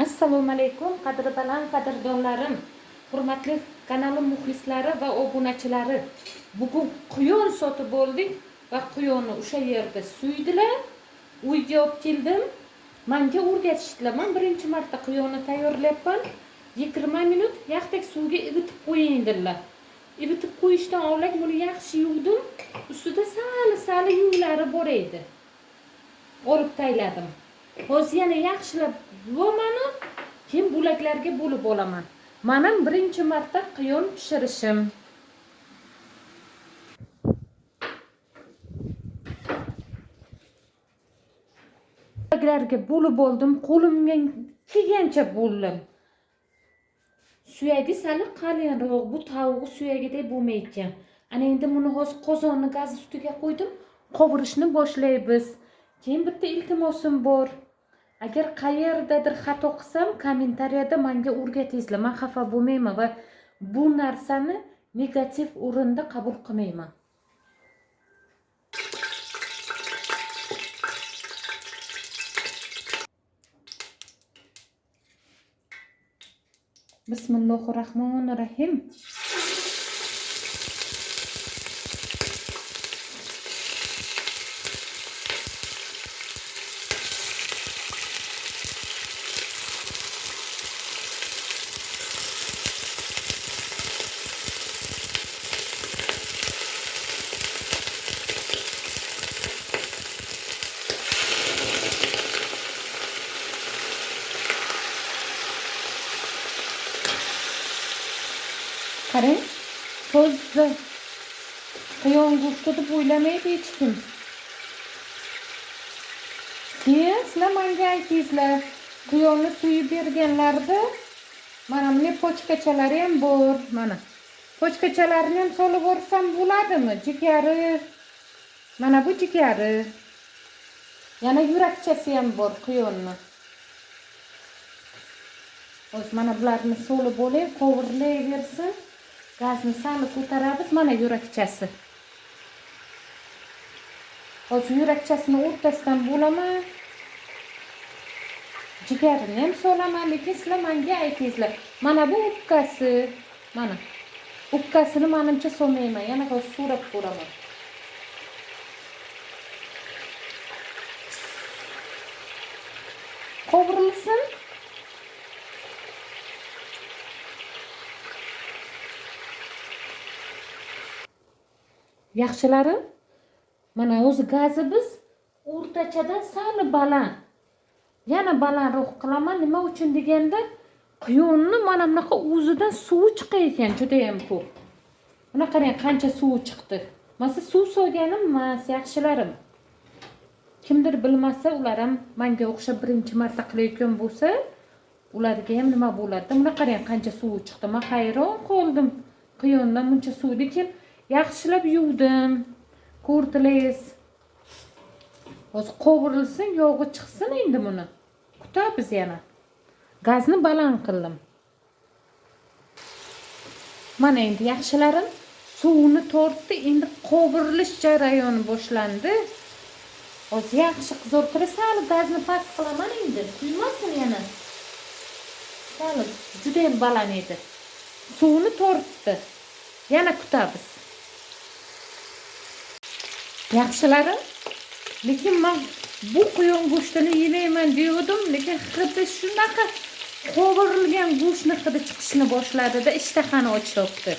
Assalomu alaykum qadrdonlarim, qadrdonlarim, hurmatli kanalim muxlislari va obunachilari. Bugun quyon sotib oldik va quyonni o'sha yerda suydilar. Uyga olib keldim. Menga o'rgatishdilar. Men birinchi marta quyonni tayyorlayapman. 20 minut yaqdek suvga ivitib qo'ying dedilar. Ivitib qo'yishdan oldin buni yaxshi yuvdim. Ustida sal yuvlari bor edi. Olib tayladim. Hozir yana yaxshilab yuvaman, keyin bo'laklarga bo'lib olaman. Mening birinchi marta quyon pishirishim. Bo'laklarga bo'lib oldim, qo'limga kelgancha bo'ldim. Suyagi sal qalinroq, bu tavuq suyagidek bo'lmaydi. Ana endi buni hozir qozonni gaz ustiga qo'ydim, qovurishni boshlaymiz. Keyin bitta iltimosim bor. Agar qayerdadir xato qilsam, kommentariyada menga o'rgatingizlar. Men xafa bo'lmayman va bu narsani negativ o'rinda qabul qilmayman. Bismillahirrohmanirrohim. Qarang, to'zdi. Quyon go'shti deb o'ylamaydi hech kim. Keyin sizlar menga aytingizlar, quyonni suyib berganlarda mana bunday pochkachalari ham bor. Mana pochkachalarini ham solib yuborsam bo'ladimi? Jigari. Mana bu jigari. Yana yurakchasi ham bor quyonni. O'z mana bularni solib olib, qovurilaversin. Gazni sal ko'taramiz. Mana yurakchasi. Hozir yurakchasini o'rtasidan bo'laman. Jigarini ham solaman, lekin sizlar menga aytingizlar. Mana bu o'pkasi. Mana. O'pkasini menimcha solmayman. Yana hozir so'rab ko'raman. Qovurilsin. Yaxshilarim, mana o'zi gazi biz o'rtachadan sal baland. Yana balandroq qilaman. Nima uchun deganda, quyonni mana bunaqa o'zidan suvi chiqar ekan, juda ham ko'p. Mana qarang qancha suvi chiqdi. Masa suv solganim emas, yaxshilarim. Kimdir bilmasa, ular ham menga o'xshab birinchi marta qilayotgan bo'lsa, ularga ham nima bo'ladi? Mana qarang qancha suvi chiqdi. Men hayron qoldim. Quyondan buncha suv, lekin yaxshilab yuvdim. Ko'rdingiz. Hozir qovurilsin, yog'i chiqsin endi buni. Kutamiz yana. Gazni baland qildim. Mana endi yaxshilarim suvni tortdi, endi qovurilish jarayoni boshlandi. Hozir yaxshi qizarib sal gazni past qilaman endi. Kuymasin yana. Sal juda ham baland edi. Suvni tortdi. Yana kutamiz. Yaxshilarim, lekin men bu quyon go'shtini yemayman degandim, lekin hidi shunaqa qovurilgan go'shtni hidi chiqishni boshladi-da, ishtahani ochyapti.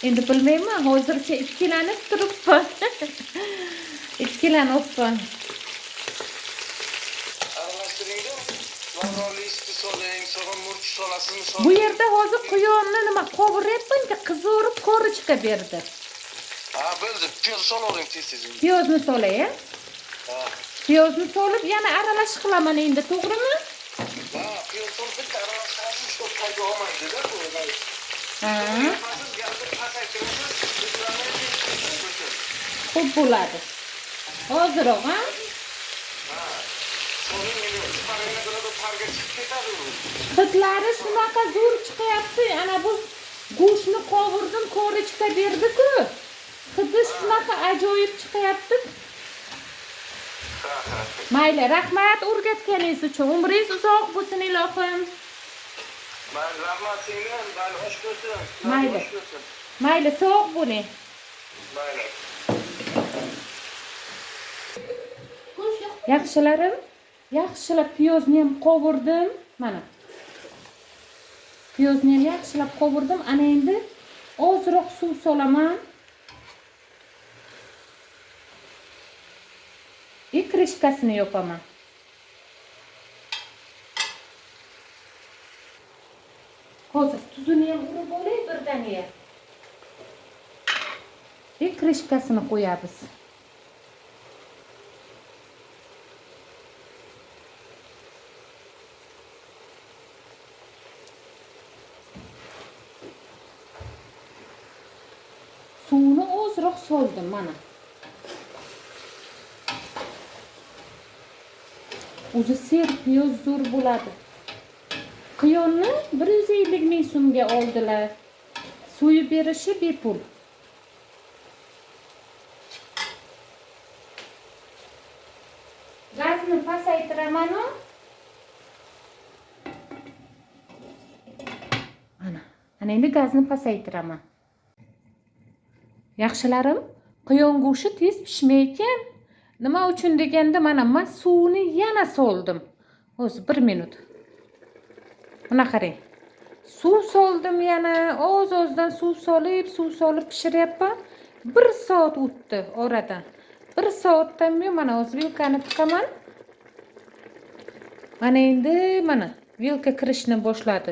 Endi bilmayman, hozircha ikkilanib turibman. Ikkilanibman. Bu yerda hozir quyonni nima qovuryapman-ki, qizarib qorichqa berdi. Ha, bo'ldi. Piyoz solavering tez-tez. Piyozni solay, ha? Ha. Piyozni solib yana aralash qilaman endi, to'g'rimi? Ha, piyoz solib bitta aralash qilasiz, to'p qayda olmaydi-da bu. Ha. Xo'p bo'ladi. Hoziroq, ha? Ha. Soling endi chiqarganda bo'ladi, parga chiqib ketadi u. Hidlari shunaqa zo'r chiqyapti. Ana bu go'shtni qovurdim, qorichqa berdi-ku. Hidi shunaqa ajoyib chiqyapti. Ha, Mayli, rahmat o'rgatganingiz uchun. Umringiz uzoq bo'lsin ilohim. Ben rahmat singlim, ben hoş görsün. Mayli. Hoş görsün. Mayli, sog' bo'ling. Mayli. Yaxshilarim, yaxshilab piyozni ham qovurdim. Mana. Piyozni ham yaxshilab qovurdim. Ana endi ozroq suv solaman. Krishkasini yopaman. Hozir tuzini ham urib olay birdaniga. Krishkasini qo'yamiz. Suvni ozroq soldim mana. O'zi ser piyoz zo'r bo'ladi. Qiyonni 150 ming so'mga oldilar. So'yib berishi bepul. Gazni pasaytiraman. Ana endi gazni pasaytiraman. Yaxshilarim, qiyon go'shti tez pishmaykan. Nima uchun deganda mana men suvni yana soldim. Hozir 1 minut. Mana qarang. Suv soldim yana, oz-ozdan suv solib pishiryapman. 1 soat o'tdi oradan. 1 soatdan men mana hozir vilkani tiqaman. Mana endi mana vilka kirishni boshladi.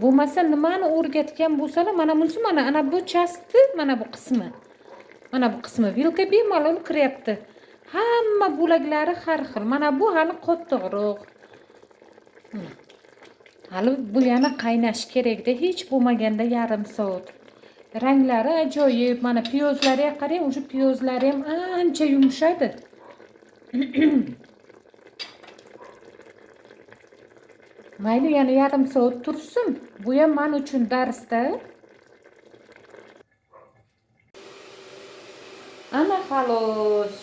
Bo'lmasa nimani o'rgatgan bo'lsalar, mana bunisi mana ana bu chasti, mana bu qismi. Mana bu qismi vilka bemalol kiryapti. Hamma bo'laklari har xil. Mana bu hali qattiqroq. Hali bu yana qaynash kerakda, hech bo'lmaganda yarim soat. Ranglari ajoyib. Mana piyozlariga qarang, o'sha piyozlari ham ancha yumshadi. Mayli, yana yarim soat tursin. Bu ham men uchun darsda. Ana xolos.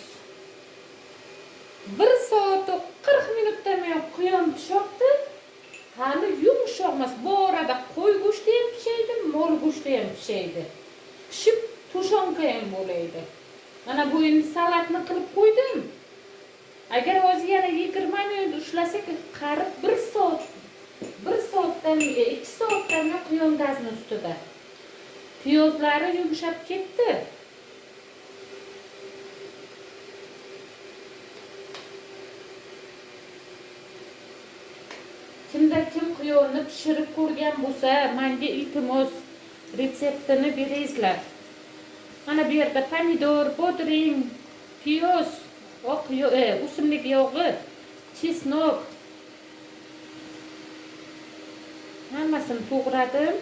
1 soat 40 minutdan men qiyon pishibdi. Hali yumshoq emas. Bu orada qo'y go'shti ham pishaydi, mol go'shti ham pishaydi. Pishib tushonka ham bo'laydi. Mana bu endi salatni qilib qo'ydim. Agar hozir yana 20 minut ushlasak, qarib 1 soatdan 2 soatdan qiyon gazni ustida. Piyozlari yumshab ketdi. Kimda kim qiyonni pishirib ko'rgan bo'lsa, menga iltimos retseptini beringlar. Mana bu yerda pomidor, bodring, piyoz, o'simlik yog'i, chesnok hammasini to'g'radim.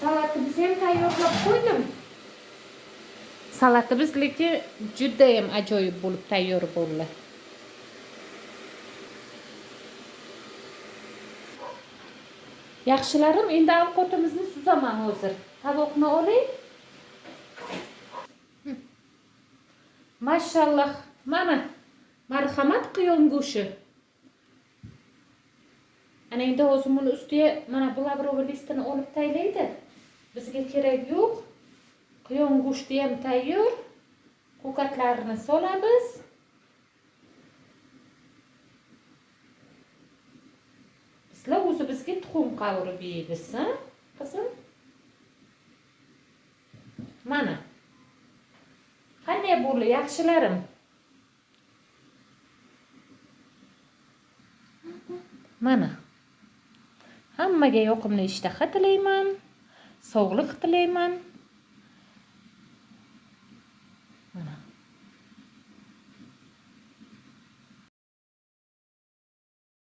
Salatimiz ham tayyorlab qo'ydim. Salatimiz lekin juda ham ajoyib bo'lib tayyor bo'ldi. Yaxshilarim, endi ovqatimizni suzaman hozir. Tovoqni oling. Mashalloh, mana marhamat qiyon go'shti. Ana endi hozir buni ustiga mana bu lavrovi listini olib taylaydi. Bizga kerak yo'q. Qiyon go'shti ham tayyor. Ko'katlarini solamiz. Sizlar o'zi hammamizga tuxum qavurib yeymiz, ha, qizim? Mana. Qanday bo'ldi, yaxshilarim? Mana. Hammaga yoqimli ishtaha tilayman, sog'lik tilayman.